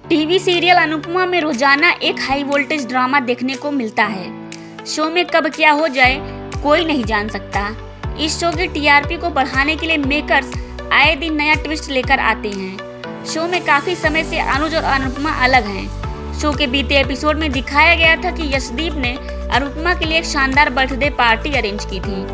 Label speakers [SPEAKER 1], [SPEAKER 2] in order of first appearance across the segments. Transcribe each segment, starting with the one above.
[SPEAKER 1] TV serial Anupama में रोजाना एक हाई वोल्टेज ड्रामा देखने को मिलता है। शो में कब क्या हो जाए कोई नहीं जान सकता। इस शो की टीआरपी को बढ़ाने के लिए मेकर्स आए दिन नया ट्विस्ट लेकर आते हैं। शो में काफी समय से अनुज और अनुपमा अलग हैं। शो के बीते एपिसोड में दिखाया गया था कि यशदीप ने अनुपमा के लिए एक शानदार बर्थडे पार्टी अरेंज की थी,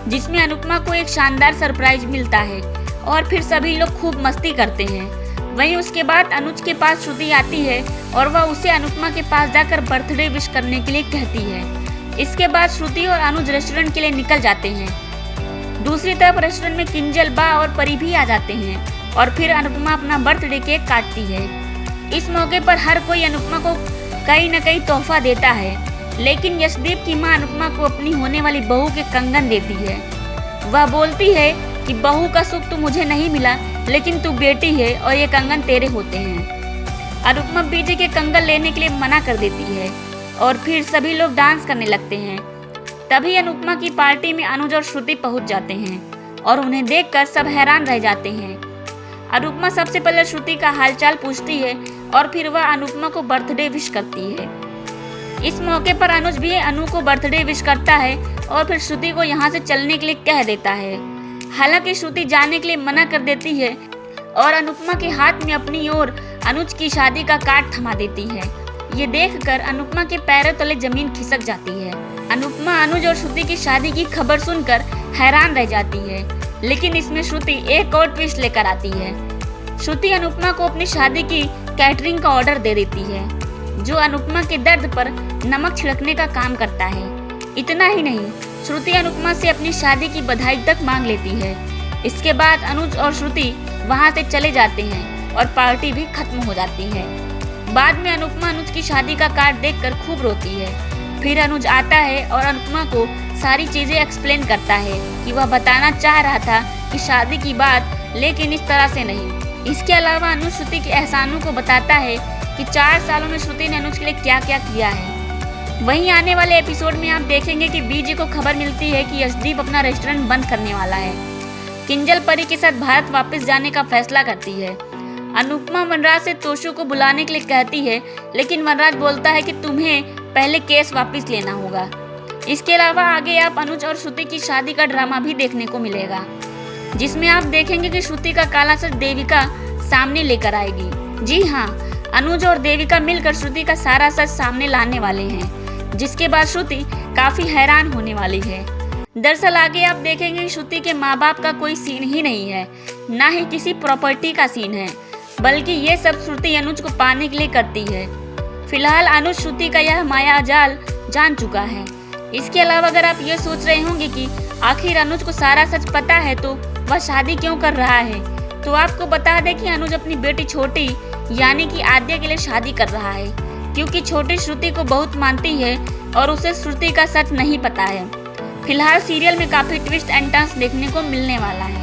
[SPEAKER 1] जिसमें अनुपमा को एक शानदार सरप्राइज मिलता है और फिर सभी लोग खूब मस्ती करते हैं। वहीं उसके बाद अनुज के पास श्रुति आती है और वह उसे अनुपमा के पास जाकर बर्थडे विश करने के लिए कहती है। इसके बाद श्रुति और अनुज रेस्टोरेंट के लिए निकल जाते हैं। दूसरी तरफ रेस्टोरेंट में किंजल, बा और परी भी आ जाते हैं और फिर अनुपमा अपना बर्थडे केक काटती है। इस मौके पर हर कोई अनुपमा को कहीं न कहीं तोहफा देता है, लेकिन यशदीप की मां अनुपमा को अपनी होने वाली बहू के कंगन देती है। वह बोलती है कि बहू का सुख तो मुझे नहीं मिला, लेकिन तू बेटी है और ये कंगन तेरे होते हैं। अनुपमा बीजे के कंगन लेने के लिए मना कर देती है और फिर सभी लोग डांस करने लगते हैं। तभी अनुपमा की पार्टी में अनुज और श्रुति पहुंच जाते हैं और उन्हें देखकर सब हैरान रह जाते हैं। अनुपमा सबसे पहले श्रुति का हालचाल पूछती है और फिर वह अनुपमा को बर्थडे विश करती है। इस मौके पर अनुज भी अनु को बर्थडे विश करता है और फिर श्रुति को यहाँ से चलने के लिए कह देता है। हालांकि श्रुति जाने के लिए मना कर देती है और अनुपमा के हाथ में अपनी ओर अनुज की शादी का कार्ड थमा देती है। ये देखकर अनुपमा के पैरों तले जमीन खिसक जाती है। अनुपमा अनुज और श्रुति की शादी की खबर सुनकर हैरान रह जाती है, लेकिन इसमें श्रुति एक और ट्विस्ट लेकर आती है। श्रुति अनुपमा को अपनी शादी की कैटरिंग का ऑर्डर दे देती है, जो अनुपमा के दर्द पर नमक छिड़कने का काम करता है। इतना ही नहीं, श्रुति अनुपमा से अपनी शादी की बधाई तक मांग लेती है। इसके बाद अनुज और श्रुति वहां से चले जाते हैं और पार्टी भी खत्म हो जाती है। बाद में अनुपमा अनुज की शादी का कार्ड देखकर खूब रोती है। फिर अनुज आता है और अनुपमा को सारी चीजें एक्सप्लेन करता है कि वह बताना चाह रहा था कि शादी की बात, लेकिन इस तरह से नहीं। इसके अलावा अनुज श्रुति के एहसानों को बताता है कि 4 सालों में श्रुति ने अनुज के लिए क्या क्या किया है। वहीं आने वाले एपिसोड में आप देखेंगे कि बीजे को खबर मिलती है कि यशदीप अपना रेस्टोरेंट बंद करने वाला है। किंजल परी के साथ भारत वापस जाने का फैसला करती है। अनुपमा वनराज से तोशु को बुलाने के लिए कहती है, लेकिन वनराज बोलता है कि तुम्हें पहले केस वापस लेना होगा। इसके अलावा आगे आप अनुज और श्रुति की शादी का ड्रामा भी देखने को मिलेगा, जिसमें आप देखेंगे कि श्रुति का काला सच देविका सामने लेकर आएगी। जी हाँ, अनुज और देविका मिलकर श्रुति का सारा सच सामने लाने वाले हैं, जिसके बाद श्रुति काफी हैरान होने वाली है। दरअसल आगे आप देखेंगे कि श्रुति के माँ बाप का कोई सीन ही नहीं है, ना ही किसी प्रॉपर्टी का सीन है, बल्कि ये सब श्रुति अनुज को पाने के लिए करती है। फिलहाल अनुज श्रुति का यह माया जाल जान चुका है। इसके अलावा अगर आप ये सोच रहे होंगे कि आखिर अनुज को सारा सच पता है तो वह शादी क्यों कर रहा है, तो आपको बता दें कि अनुज अपनी बेटी छोटी यानी कि आद्या के लिए शादी कर रहा है, क्योंकि छोटी श्रुति को बहुत मानती है और उसे श्रुति का सच नहीं पता है। फिलहाल सीरियल में काफी ट्विस्ट एंड टर्न्स देखने को मिलने वाला है।